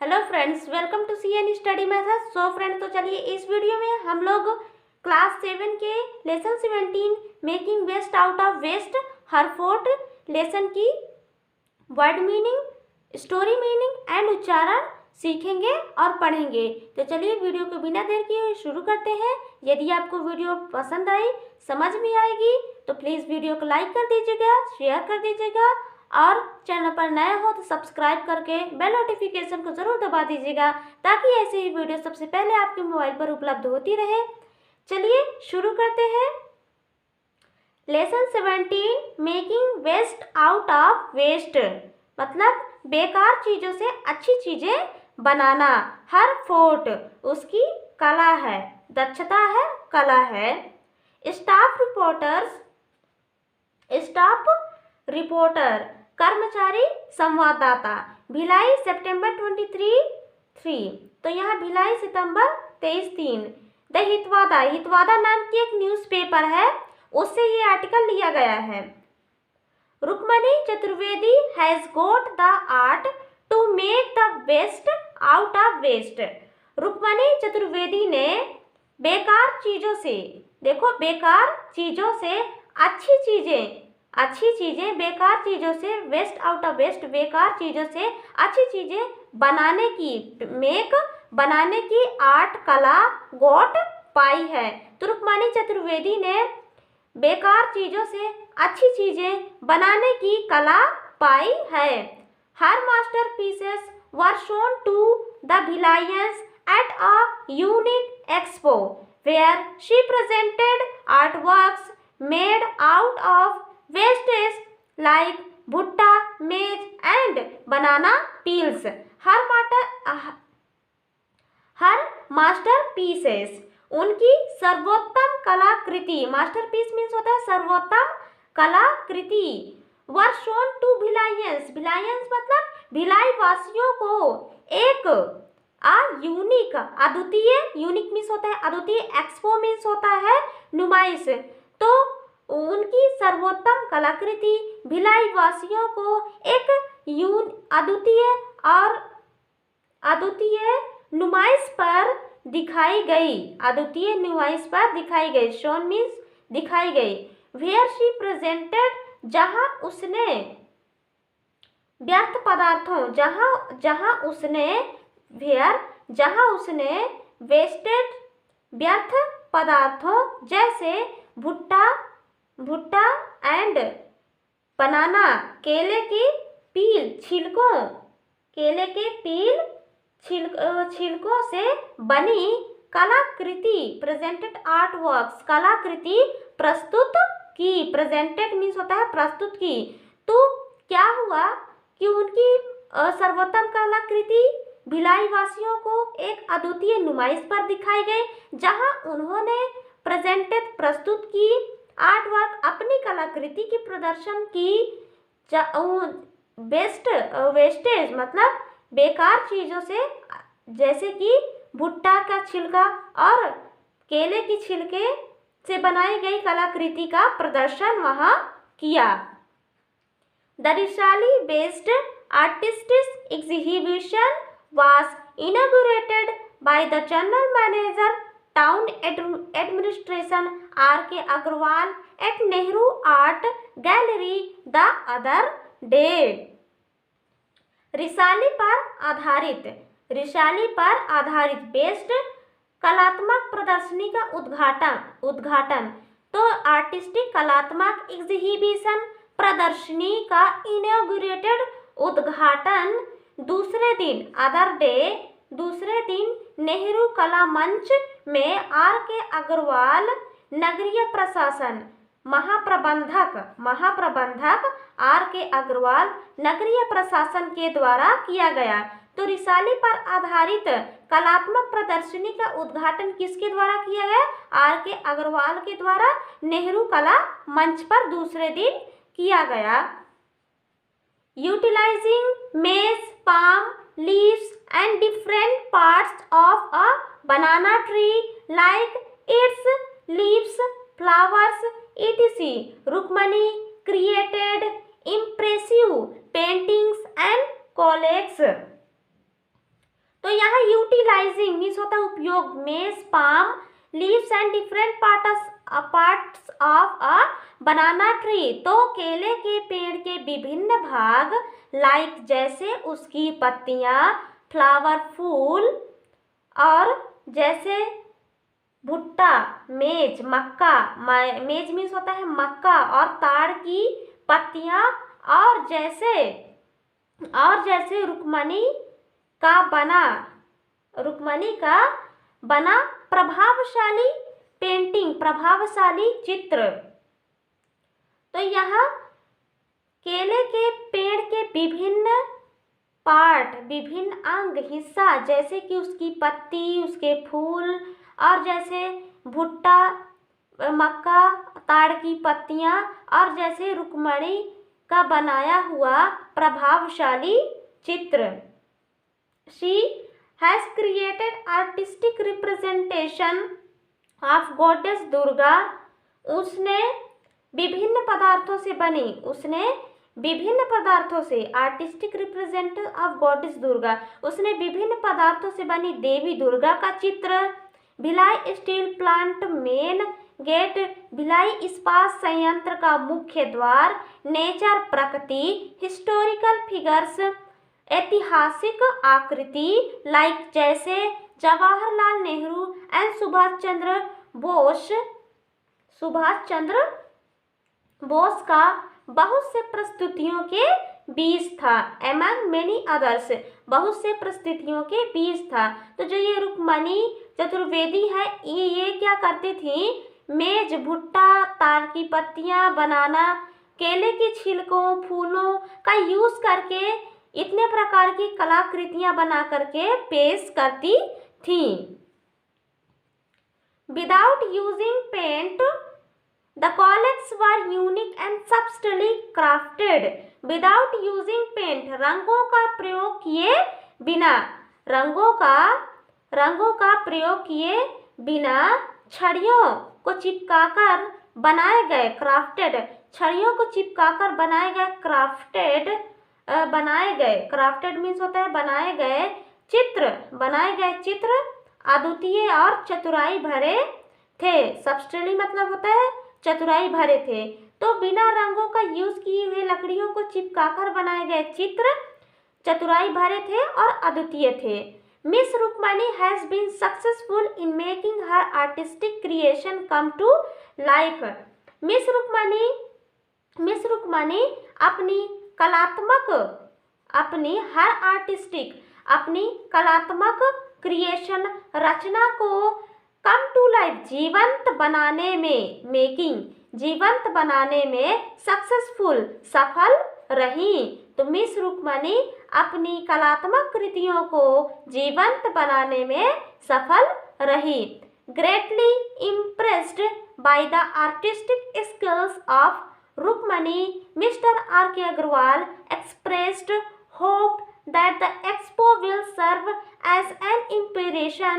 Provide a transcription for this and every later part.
Hello friends, welcome to CN study method. So friends, तो चलिए इस वीडियो में हम लोग क्लास 7 के lesson 17 making best out of waste हरफोर्ट लेसन की word meaning, story meaning and उच्चारण सीखेंगे और पढ़ेंगे। तो चलिए वीडियो को बिना देर किए हुए शुरू करते हैं। यदि आपको वीडियो पसंद आई, समझ में आएगी, तो प्लीज़ वीडियो को लाइक कर दीजिएगा, शेयर कर दीजिएगा और चैनल पर नए हो तो सब्सक्राइब करके बेल नोटिफिकेशन को ज़रूर दबा दीजिएगा, ताकि ऐसे ही वीडियो सबसे पहले आपके मोबाइल पर उपलब्ध होती रहे। चलिए शुरू करते हैं। Lesson 17 making best out of waste, मतलब बेकार चीज़ों से अच्छी चीज़ें बनाना। हर फोर्ट उसकी कला है, दक्षता है, कला है। स्टाफ रिपोर्टर कर्मचारी संवाददाता। भिलाई सितंबर 23 तो यहाँ भिलाई सितंबर 23/3। द हितवादा, हितवादा नाम की एक न्यूज़पेपर है, उससे ये आर्टिकल लिया गया है। Rukmani Chaturvedi has got the art to make the best out of waste. Rukmani Chaturvedi ने बेकार चीज़ों से, देखो बेकार चीज़ों से अच्छी चीज़ें, बेकार चीज़ों से वेस्ट आउट ऑफ वेस्ट, बेकार चीज़ों से अच्छी चीज़ें बनाने की आर्ट, कला गोट पाई है। तो रुक्मणी चतुर्वेदी ने बेकार चीज़ों से अच्छी चीज़ें बनाने की कला पाई है। हर masterpieces were shown to the भिलाइयंस at a unique expo where she presented artworks made out of wastes like भुट्टा, मेज and banana peels। Her masterpieces उनकी सर्वोत्तम कलाकृति, मास्टरपीस मीन्स होता है सर्वोत्तम कलाकृति। वर शोन टू भिलाइयंस, भिलाइयंस मतलब भिलाई वासियों को एक यूनिक, अद्वितीय, यूनिक मीन्स होता है अद्वितीय, एक्सपो मीन्स होता है नुमाइश। तो उनकी सर्वोत्तम कलाकृति भिलाई वासियों को एक अद्वितीय नुमाइश पर दिखाई गई। शोन मीन्स दिखाई गई। वेयर शी प्रेजेंटेड, जहां उसने व्यर्थ पदार्थों, जहां उसने वेस्टेड, व्यर्थ पदार्थों जैसे भुट्टा एंड बनाना, केले के छिलकों से बनी कलाकृति, प्रेजेंटेड आर्ट वर्क्स, कलाकृति प्रस्तुत की। प्रेजेंटेड मीन्स होता है प्रस्तुत की। तो क्या हुआ कि उनकी सर्वोत्तम कलाकृति भिलाई वासियों को एक अद्वितीय नुमाइश पर दिखाई गई, जहां उन्होंने प्रस्तुत की आर्ट वर्क, अपनी कलाकृति की प्रदर्शन की। वेस्टेज मतलब बेकार चीज़ों से, जैसे कि भुट्टा का छिलका और केले की छिलके से बनाई गई कलाकृति का प्रदर्शन वहाँ किया। The Risali based artistic exhibition was inaugurated by the General Manager, Town Administration R.K. Agarwal at Nehru Art Gallery the other day। Risali पर आधारित बेस्ड कलात्मक प्रदर्शनी का उद्घाटन। तो आर्टिस्टिक कलात्मक एग्जीबिशन प्रदर्शनी का इनॉग्रेटेड उद्घाटन दूसरे दिन नेहरू कला मंच में R.K. अग्रवाल नगरीय प्रशासन महाप्रबंधक R.K. अग्रवाल नगरीय प्रशासन के द्वारा किया गया। तो रिसाली पर आधारित कलात्मक प्रदर्शनी का उद्घाटन किसके द्वारा किया गया? R.K. अग्रवाल के द्वारा नेहरू कला मंच पर दूसरे दिन किया गया। Utilizing maize, palm leaves and different parts of a banana tree like its leaves, flowers, etc. Rukmani created impressive paintings and collages। तो यहाँ यूटिलाइजिंग मीन्स होता है उपयोग, मेज, palm leaves and different parts of a banana tree, तो केले के पेड़ के विभिन्न भाग लाइक जैसे उसकी पत्तियां, फ्लावर फूल, और जैसे भुट्टा, मेज, मक्का, मेज मीन्स होता है मक्का, और ताड़ की पत्तियां, और जैसे रुक्मणी का बना प्रभावशाली पेंटिंग, प्रभावशाली चित्र। तो यहाँ केले के पेड़ के विभिन्न पार्ट, विभिन्न अंग, हिस्सा, जैसे कि उसकी पत्ती, उसके फूल, और जैसे भुट्टा, मक्का, ताड़ की पत्तियां, और जैसे रुक्मणी का बनाया हुआ प्रभावशाली चित्र। She has created artistic representation of goddess Durga. उसने विभिन्न पदार्थों से artistic representation of goddess Durga, उसने विभिन्न पदार्थों से बनी देवी दुर्गा का चित्र। Bhilai steel plant main gate, Bhilai इस्पात संयंत्र का मुख्य द्वार। नेचर प्रकृति, हिस्टोरिकल फिगर्स ऐतिहासिक आकृति, लाइक जैसे जवाहरलाल नेहरू एंड सुभाष चंद्र बोस का बहुत से प्रस्तुतियों के बीच था, एमंग मेनी अदर्स, बहुत से प्रस्तुतियों के बीच था। तो जो ये रुक्मणी चतुर्वेदी है, ये क्या करती थी, मेज, भुट्टा, ताड़ की पत्तियां, बनाना, केले की छिलकों, फूलों का यूज करके इतने प्रकार की कलाकृतियां बना करके पेश करती थी। Without using paint the collages were unique and subtly crafted. Without using paint, रंगों का प्रयोग किए बिना छड़ियों को चिपकाकर बनाए गए, क्राफ्टेड, छड़ियों को चिपकाकर बनाए गए, क्राफ्टेड मीन्स होता है बनाए गए चित्र अद्वितीय और चतुराई भरे थे। सबस्टली मतलब होता है चतुराई भरे थे। तो बिना रंगों का यूज किए हुए लकड़ियों को चिपकाकर बनाए गए चित्र चतुराई भरे थे और अद्वितीय थे। Miss Rukmani has been successful in making her artistic creation come to life. Miss Rukmani अपनी कलात्मक क्रिएशन, रचना को कम टू लाइफ, जीवंत बनाने में सक्सेसफुल, सफल रही। तो मिस रुक्मणी अपनी कलात्मक कृतियों को जीवंत बनाने में सफल रही। Greatly impressed by the artistic skills of Rukmani, mister R.K. Agarwal expressed hope that the expo will serve as an inspiration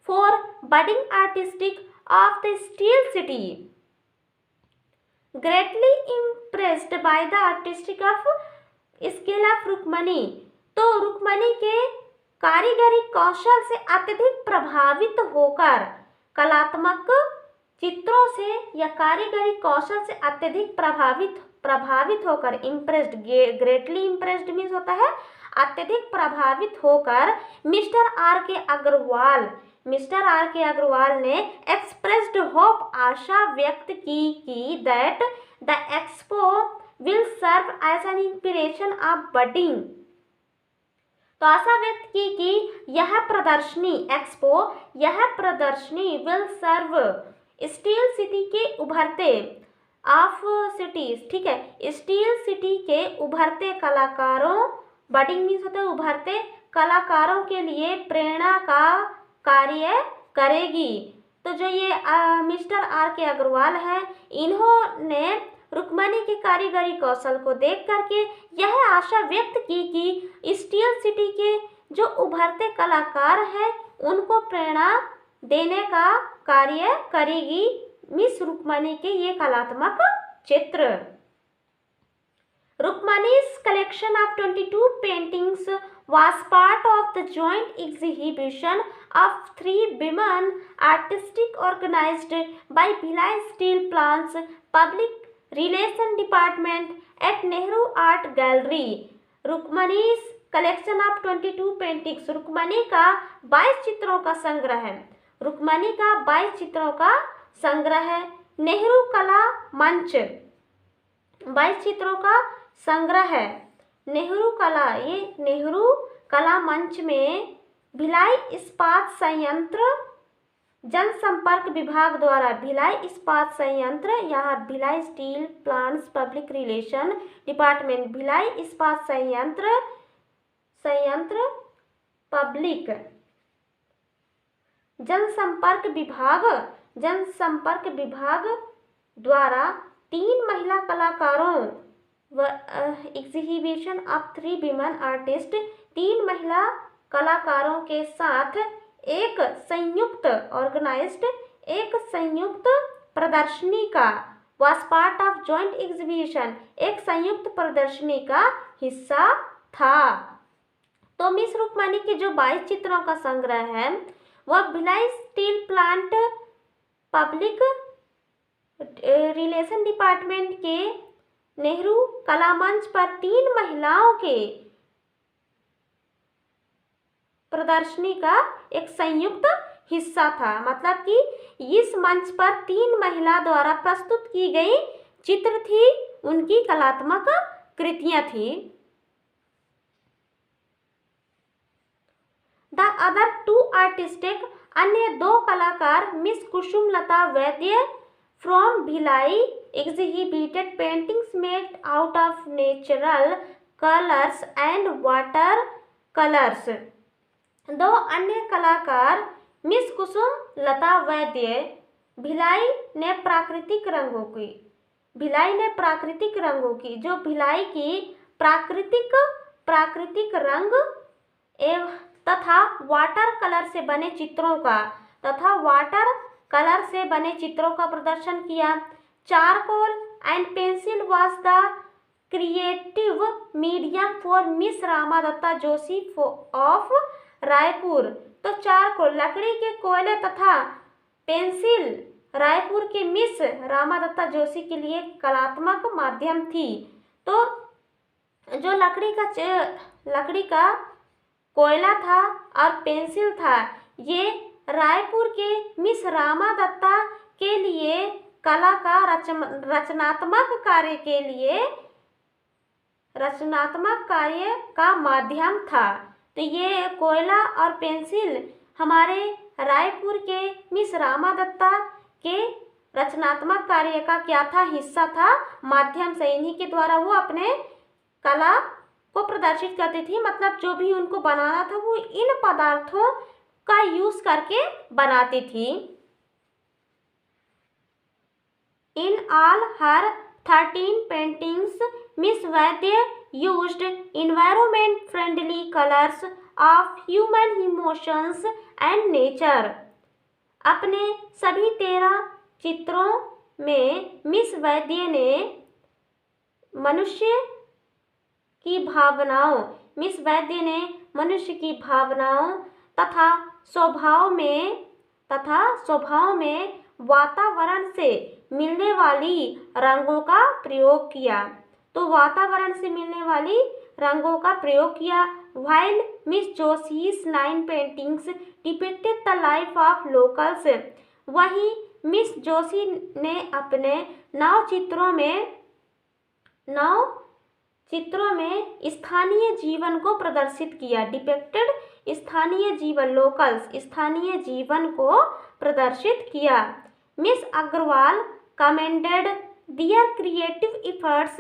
for budding artists of the Steel City. Greatly impressed by the artistic skill of Rukmani, तो रुक्मणी के कारीगरी कौशल से अत्यधिक प्रभावित होकर, कलात्मक चित्रों से या कारीगरी कौशल से अत्यधिक प्रभावित होकर, इम्प्रेस्ड, ग्रेटली इम्प्रेस्ड मीन्स होता है अत्यधिक प्रभावित होकर, मिस्टर आर के अग्रवाल ने एक्सप्रेस्ड होप, आशा व्यक्त की that the expo will serve as an inspiration of budding, तो आशा व्यक्त की कि यह प्रदर्शनी विल सर्व स्टील सिटी के उभरते ऑफ सिटीज, ठीक है, स्टील सिटी के उभरते कलाकारों, बडिंग मीन्स होता है उभरते कलाकारों के लिए प्रेरणा का कार्य करेगी। तो जो ये मिस्टर R.K. अग्रवाल है, इन्होंने रुक्मणी के कारीगरी कौशल को देख करके यह आशा व्यक्त की कि स्टील सिटी के जो उभरते कलाकार हैं उनको प्रेरणा देने का कार्य करेगी मिस रुक्मणी के ये कलात्मक चित्र। Rukmani's collection of 22 paintings was part of the joint exhibition of 3 women artistic organized by Bhilai Steel Plant's Public Relation Department at Nehru Art Gallery. Rukmani's collection of 22 paintings, Rukmani का 22 चित्रों का संग्रह है। रुक्मणी का 22 चित्रों का संग्रह है। नेहरू कला मंच 22 चित्रों का संग्रह है। नेहरू कला, ये नेहरू कला मंच में भिलाई इस्पात संयंत्र जनसंपर्क विभाग द्वारा, भिलाई इस्पात संयंत्र, यहाँ Bhilai steel plants public relation department, Bhilai इस्पात संयंत्र पब्लिक जनसंपर्क विभाग द्वारा 3 महिला कलाकारों एग्जीबिशन ऑफ 3 विमेन आर्टिस्ट, 3 महिला कलाकारों के साथ एक संयुक्त प्रदर्शनी का was part of joint exhibition, एक संयुक्त प्रदर्शनी का हिस्सा था। तो मिस रुक्मणी के जो 22 चित्रों का संग्रह है वह Bhilai steel plant public relation department के नेहरू कला मंच पर 3 महिलाओं के प्रदर्शनी का एक संयुक्त हिस्सा था। मतलब कि इस मंच पर 3 महिला द्वारा प्रस्तुत की गई चित्र थी, उनकी कलात्मक कृतियां थी। द अदर 2 आर्टिस्टिक, अन्य 2 कलाकार miss Kusumlata Vaidya from Bhilai exhibited paintings made out of natural colors and water colors। 2 अन्य कलाकार मिस कुसुम लता वैद्य भिलाई ने प्राकृतिक रंगों की जो भिलाई की प्राकृतिक रंग एवं तथा वाटर कलर से बने चित्रों का प्रदर्शन किया। Charcoal and pencil was the creative medium for miss Rama Datta Joshi of Raipur. तो चारकोल लकड़ी के कोयले तथा पेंसिल रायपुर के मिस रामा दत्ता जोशी के लिए कलात्मक माध्यम थी। तो जो लकड़ी का कोयला था और पेंसिल था, ये रायपुर के मिस रामा दत्ता के लिए कला का रचनात्मक कार्य का माध्यम था। तो ये कोयला और पेंसिल हमारे रायपुर के मिस रामा दत्ता के रचनात्मक कार्य का क्या था, हिस्सा था, माध्यम से। इन्हीं के द्वारा वो अपने कला को प्रदर्शित करती थी। मतलब जो भी उनको बनाना था वो इन पदार्थों का यूज करके बनाती थी। In all her 13 paintings, Miss Vaidya used environment-friendly colors of human emotions and nature। अपने सभी 13 चित्रों में मिस वैद्य ने मनुष्य की भावनाओं तथा स्वभाव में वातावरण से मिलने वाली रंगों का प्रयोग किया। तो वातावरण से मिलने वाली रंगों का प्रयोग किया। While Miss Joshi's 9 paintings depicted the life of locals, वहीं मिस जोशी ने अपने 9 चित्रों में स्थानीय जीवन को प्रदर्शित किया। डिपिक्टेड स्थानीय जीवन को प्रदर्शित किया। Miss Agarwal commended their creative efforts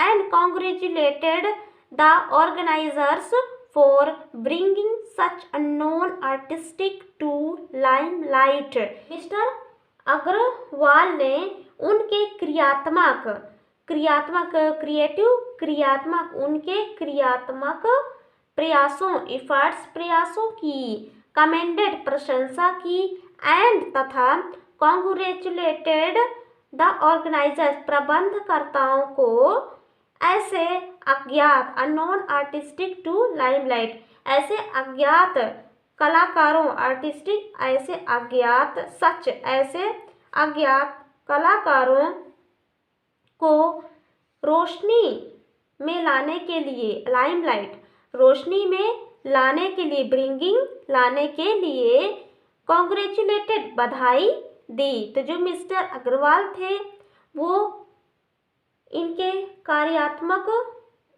and congratulated the organizers for bringing such unknown artistic to limelight। Mister Agarwal ने उनके क्रियात्मक प्रयासों की commended प्रशंसा की and तथा congratulated द ऑर्गेनाइजर्स प्रबंधकर्ताओं को ऐसे अज्ञात अननोन आर्टिस्टिक टू लाइमलाइट ऐसे अज्ञात कलाकारों आर्टिस्टिक ऐसे अज्ञात कलाकारों को रोशनी में लाने के लिए लाइमलाइट रोशनी में लाने के लिए लाने के लिए कॉन्ग्रेचुलेटेड बधाई दी। तो जो मिस्टर अग्रवाल थे वो इनके क्रियात्मक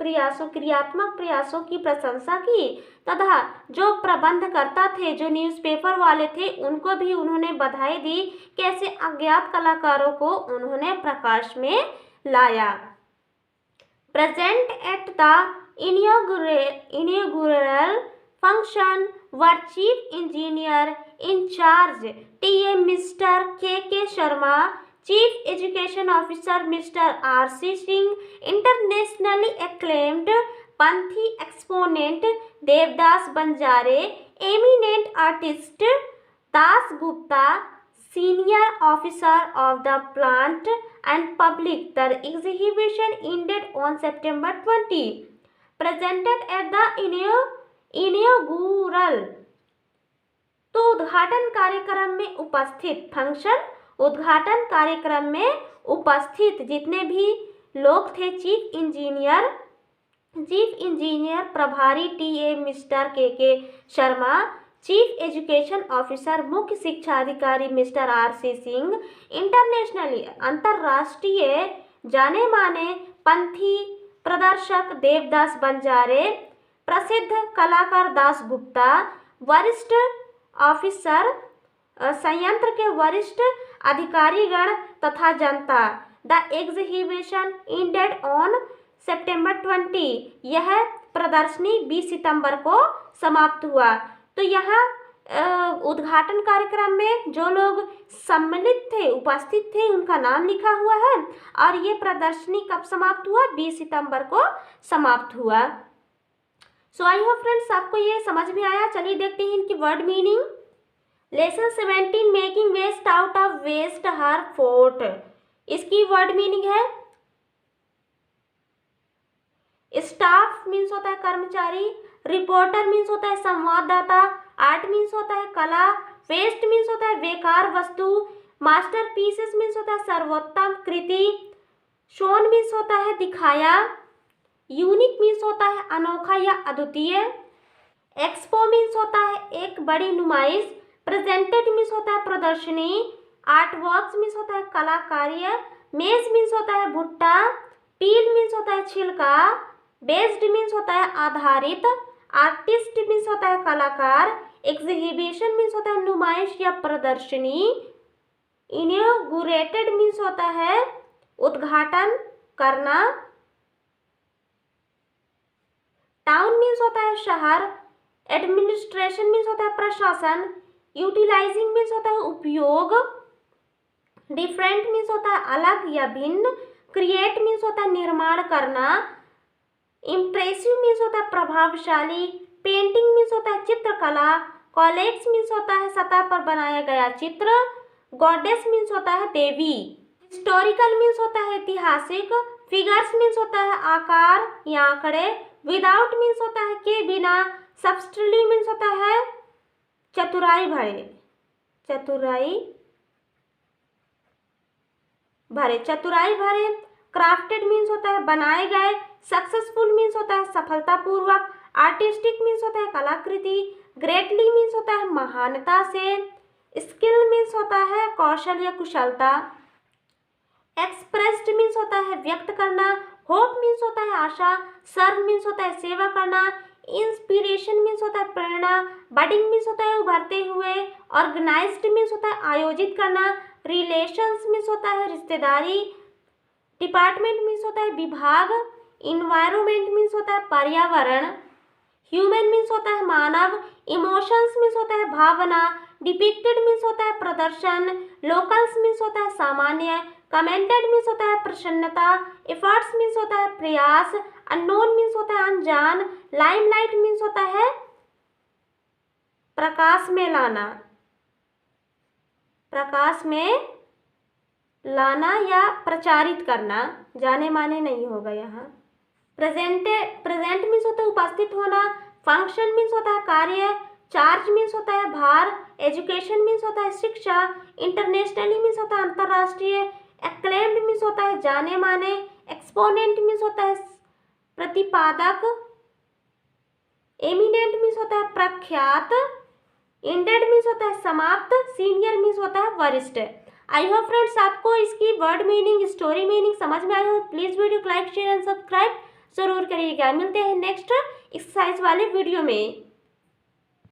प्रयासों की प्रशंसा की तथा जो प्रबंधकर्ता थे, जो न्यूज़पेपर वाले थे, उनको भी उन्होंने बधाई दी। कैसे अज्ञात कलाकारों को उन्होंने प्रकाश में लाया। Present at the inaugural function were Chief Engineer in charge T.A. Mr. K.K. Sharma, Chief Education Officer Mr. R.C. Singh, internationally acclaimed Panthi exponent Devdas Banjare, eminent artist Das Gupta, senior officer of the plant and public. The exhibition ended on September 20. Presented at the inaugural. तो उद्घाटन कार्यक्रम में उपस्थित उद्घाटन कार्यक्रम में उपस्थित जितने भी लोग थे, चीफ इंजीनियर प्रभारी टी.ए. मिस्टर के शर्मा, चीफ एजुकेशन ऑफिसर मुख्य शिक्षा अधिकारी मिस्टर R.C. सिंह, इंटरनेशनली अंतर्राष्ट्रीय जाने माने पंथी प्रदर्शक देवदास बंजारे, प्रसिद्ध कलाकार दास गुप्ता, वरिष्ठ ऑफिसर संयंत्र के वरिष्ठ अधिकारीगण तथा जनता। The exhibition ended on September 20. यह प्रदर्शनी 20 सितंबर को समाप्त हुआ। तो यहाँ उद्घाटन कार्यक्रम में जो लोग सम्मिलित थे, उपस्थित थे, उनका नाम लिखा हुआ है और ये प्रदर्शनी कब समाप्त हुआ? 20 सितंबर को समाप्त हुआ। सो आई होप फ्रेंड्स आपको ये समझ में आया। चलिए देखते हैं इनकी word meaning. Lesson 17 making waste out of waste her fort. इसकी वर्ड मीनिंग है स्टाफ मीन्स होता है कर्मचारी, रिपोर्टर मीन्स होता है संवाददाता, आर्ट मीन्स होता है कला, वेस्ट मीन्स होता है बेकार वस्तु, मास्टरपीसेस मीन्स होता है सर्वोत्तम कृति, शोन मीन्स होता है दिखाया, यूनिक मीन्स होता है अनोखा या अद्वितीय, एक्सपो मीन्स होता है एक बड़ी नुमाइश, प्रेजेंटेड मीन्स होता है प्रदर्शनी, आर्ट वर्क्स मीन्स होता है कला कार्य, मेज मीन्स होता है भुट्टा, पील मीन्स होता है छिलका, बेस्ड मीन्स होता है आधारित, आर्टिस्ट मीन्स होता है कलाकार, एग्जीबिशन मीन्स होता है नुमाइश या प्रदर्शनी, इनॉग्रेटेड मीन्स होता है उद्घाटन करना, टाउन मीन्स होता है शहर, एडमिनिस्ट्रेशन मीन्स होता है प्रशासन, यूटिलाइजिंग मीन्स होता है उपयोग, डिफरेंट मीन्स होता है अलग या भिन्न, क्रिएट मीन्स होता है निर्माण करना, इम्प्रेसिव मीन्स होता है प्रभावशाली, पेंटिंग मीन्स होता है चित्रकला, कॉलेक्स मीन्स होता है सतह पर बनाया गया चित्र, गॉडेस मीन्स होता है देवी, हिस्टोरिकल मीन्स होता है ऐतिहासिक, फिगर्स मीन्स होता है आकार या आंकड़े, विदाउट मीन्स होता है के बिना, सबस्टली मीन्स होता है चतुराई भरे, क्राफ्टेड मीन्स होता है बनाए गए, सक्सेसफुल मीन्स होता है सफलतापूर्वक, आर्टिस्टिक मीन्स होता है कलाकृति, ग्रेटली मीन्स होता है महानता से, स्किल मीन्स होता है कौशल या कुशलता, एक्सप्रेस्ड मीन्स होता है व्यक्त करना, होप मीन्स होता है आशा, सर्व मीन्स होता है सेवा करना, इंस्पिरेशन मीन्स होता है प्रेरणा, बडिंग मीन्स होता है उभरते हुए, ऑर्गेनाइज्ड मीन्स होता है आयोजित करना, रिलेशंस मीन्स होता है रिश्तेदारी, डिपार्टमेंट मीन्स होता है विभाग, इन्वायरमेंट मीन्स होता है पर्यावरण, ह्यूमन मीन्स होता है मानव, इमोशंस मीन्स होता है भावना, डिपिक्टेड मीन्स होता है प्रदर्शन, लोकल्स मीन्स होता है सामान्य, कमेंटेड मीन्स होता है प्रसन्नता, एफर्ट्स मीन्स होता है प्रयास, अननोन मीन्स होता है अनजान, लाइमलाइट मीन्स होता है प्रकाश में लाना या प्रचारित करना, जाने माने नहीं होगा यहाँ। प्रेजेंट मीन्स होता है उपस्थित होना, फंक्शन मीन्स होता है कार्य, चार्ज मीन्स होता है भार, एजुकेशन मीन्स होता है शिक्षा, इंटरनेशनली मीन्स होता है अंतर्राष्ट्रीय, एक्लेम्ड मीन्स होता है जाने माने, एक्सपोनेंट मीन्स होता है प्रतिपादक, एमिनेंट मीन्स होता है प्रख्यात, इंडेड मीन्स होता है समाप्त, सीनियर मीन्स होता है वरिष्ठ। आई होप फ्रेंड्स आपको इसकी वर्ड मीनिंग, स्टोरी मीनिंग समझ में आई हो। प्लीज़ वीडियो को लाइक शेयर एंड सब्सक्राइब जरूर करिएगा। मिलते हैं नेक्स्ट एक्सरसाइज वाले वीडियो में।